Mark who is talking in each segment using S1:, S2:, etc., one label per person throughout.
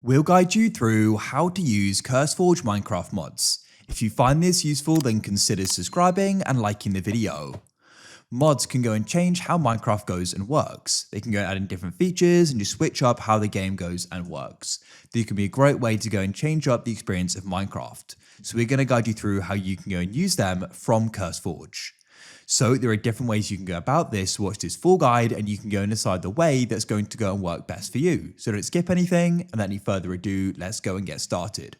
S1: We'll guide you through how to use CurseForge Minecraft mods. If you find this useful, then consider subscribing and liking the video. Mods can go and change how Minecraft goes and works. They can go and add in different features and just switch up how the game goes and works. They can be a great way to go and change up the experience of Minecraft. So we're going to guide you through how you can go and use them from CurseForge. So there are different ways you can go about this. Watch this full guide and you can go and decide the way that's going to go and work best for you. So don't skip anything, and without any further ado, let's go and get started.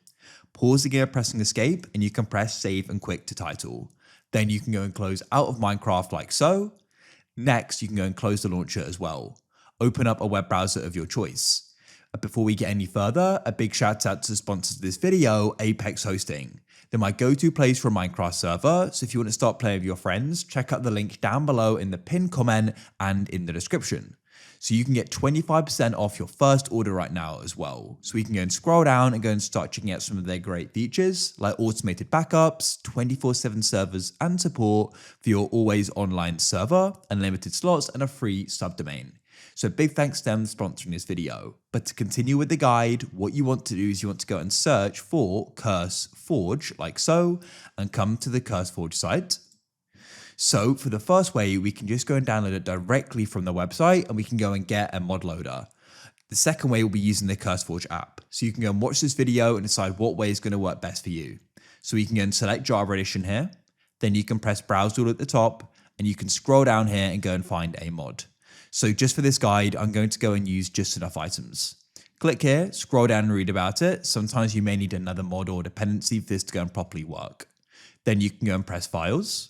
S1: Pause the game pressing escape and you can press save and quick to title. Then you can go and close out of Minecraft like so. Next, you can go and close the launcher as well. Open up a web browser of your choice. Before we get any further, a big shout out to the sponsors of this video, Apex Hosting. They're my go-to place for a Minecraft server, so if you want to start playing with your friends, check out the link down below in the pinned comment and in the description. So you can get 25% off your first order right now as well. So we can go and scroll down and go and start checking out some of their great features, like automated backups, 24/7 servers and support for your always online server, unlimited slots, and a free subdomain. So big thanks to them for sponsoring this video. But to continue with the guide, what you want to do is you want to go and search for CurseForge like so, and come to the CurseForge site. So for the first way, we can just go and download it directly from the website, and we can go and get a mod loader. The second way will be using the CurseForge app. So you can go and watch this video and decide what way is going to work best for you. So you can go and select Java Edition here. Then you can press Browse Tool at the top, and you can scroll down here and go and find a mod. So just for this guide, I'm going to go and use just enough items. Click here, scroll down and read about it. Sometimes you may need another mod or dependency for this to go and properly work. Then you can go and press Files.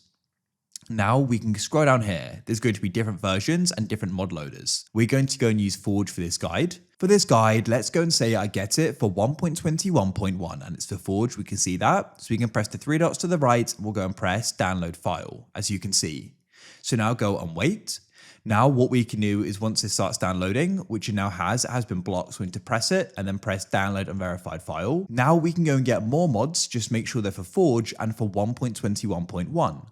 S1: Now we can scroll down here. There's going to be different versions and different mod loaders. We're going to go and use Forge for this guide. For this guide, let's go and say I get it for 1.21.1, and it's for Forge. We can see that. So we can press the three dots to the right, and we'll go and press Download File, as you can see. So now go and wait. Now what we can do is once it starts downloading, which it now has, it has been blocked, so we need to press it and then press download unverified file. Now we can go and get more mods, just make sure they're for Forge and for 1.21.1.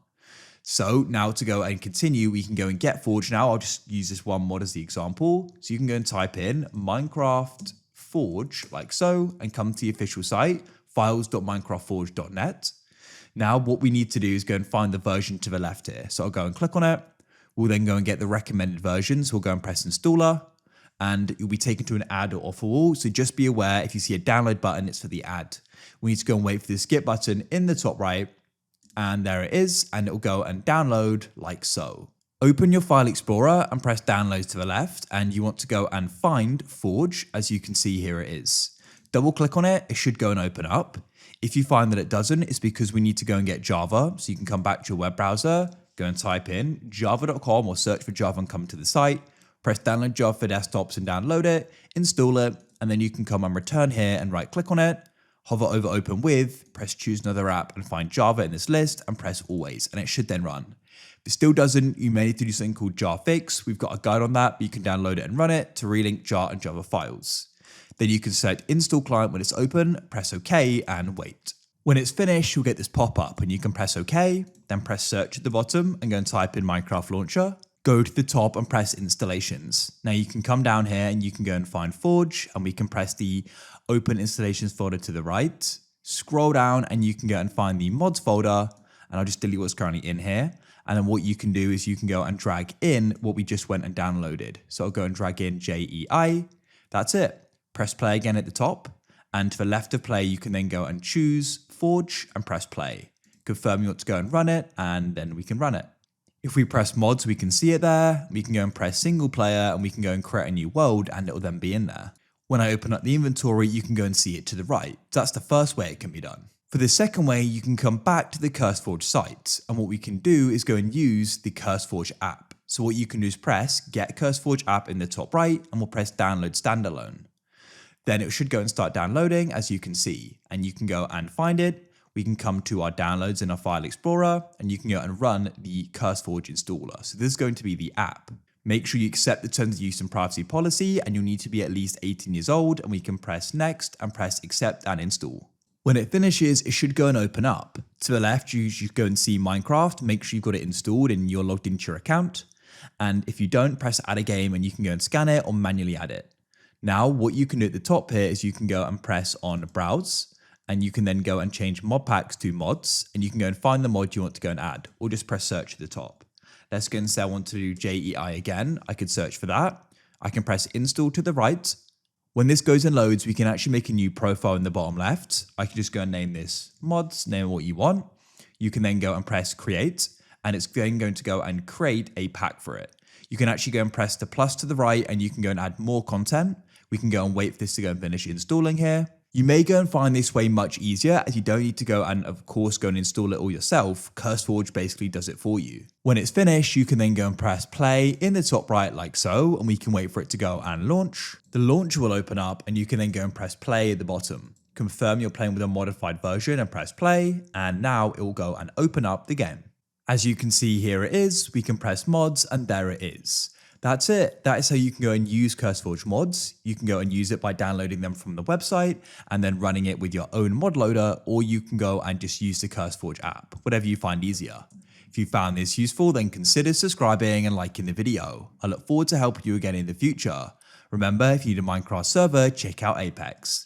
S1: So now to go and continue, we can go and get Forge now. I'll just use this one mod as the example. So you can go and type in Minecraft Forge like so, and come to the official site, files.minecraftforge.net. Now what we need to do is go and find the version to the left here. So I'll go and click on it. We'll then go and get the recommended version. So we'll go and press installer, and you'll be taken to an add or offer wall. So just be aware, if you see a download button, it's for the ad. We need to go and wait for the skip button in the top right, and there it is, and it'll go and download like so. Open your file explorer and press download to the left, and you want to go and find Forge. As you can see, here it is. Double click on it, it should go and open up. If you find that it doesn't, it's because we need to go and get Java. So you can come back to your web browser, go and type in java.com or search for Java and come to the site, press download Java for desktops and download it, install it, and then you can come and return here and right click on it, hover over open with, press choose another app and find Java in this list and press always, and it should then run. If it still doesn't, you may need to do something called jar fix. We've got a guide on that, but you can download it and run it to relink jar and Java files. Then you can select install client when it's open, press OK and wait. When it's finished, you'll get this pop-up and you can press OK, then press search at the bottom and go and type in Minecraft Launcher. Go to the top and press installations. Now you can come down here and you can go and find Forge, and we can press the open installations folder to the right. Scroll down and you can go and find the mods folder, and I'll just delete what's currently in here. And then what you can do is you can go and drag in what we just went and downloaded. So I'll go and drag in JEI. That's it. Press play again at the top. And to the left of play, you can then go and choose Forge and press play. Confirm you want to go and run it, and then we can run it. If we press mods, we can see it there. We can go and press single player, and we can go and create a new world, and it will then be in there. When I open up the inventory, you can go and see it to the right. That's the first way it can be done. For the second way, you can come back to the CurseForge site, and what we can do is go and use the CurseForge app. So what you can do is press get CurseForge app in the top right, and we'll press download standalone. Then it should go and start downloading, as you can see, and you can go and find it. We can come to our downloads in our file explorer, and you can go and run the CurseForge installer. So this is going to be the app. Make sure you accept the terms of use and privacy policy, and you'll need to be at least 18 years old, and we can press next and press accept and install. When it finishes, it should go and open up. To the left, you should go and see Minecraft. Make sure you've got it installed and you're logged into your account. And if you don't, press add a game and you can go and scan it or manually add it. Now, what you can do at the top here is you can go and press on browse, and you can then go and change mod packs to mods, and you can go and find the mod you want to go and add, or just press search at the top. Let's go and say I want to do JEI again. I could search for that. I can press install to the right. When this goes and loads, we can actually make a new profile in the bottom left. I can just go and name this mods, name what you want. You can then go and press create, and it's then going to go and create a pack for it. You can actually go and press the plus to the right, and you can go and add more content. We can go and wait for this to go and finish installing here. You may go and find this way much easier, as you don't need to go and of course go and install it all yourself. CurseForge basically does it for you. When it's finished, you can then go and press play in the top right like so, and we can wait for it to go and launch. The launcher will open up, and you can then go and press play at the bottom. Confirm you're playing with a modified version and press play, and now it will go and open up the game. As you can see, here it is. We can press mods, and there it is. That's it. That is how you can go and use CurseForge mods. You can go and use it by downloading them from the website and then running it with your own mod loader, or you can go and just use the CurseForge app, whatever you find easier. If you found this useful, then consider subscribing and liking the video. I look forward to helping you again in the future. Remember, if you need a Minecraft server, check out Apex.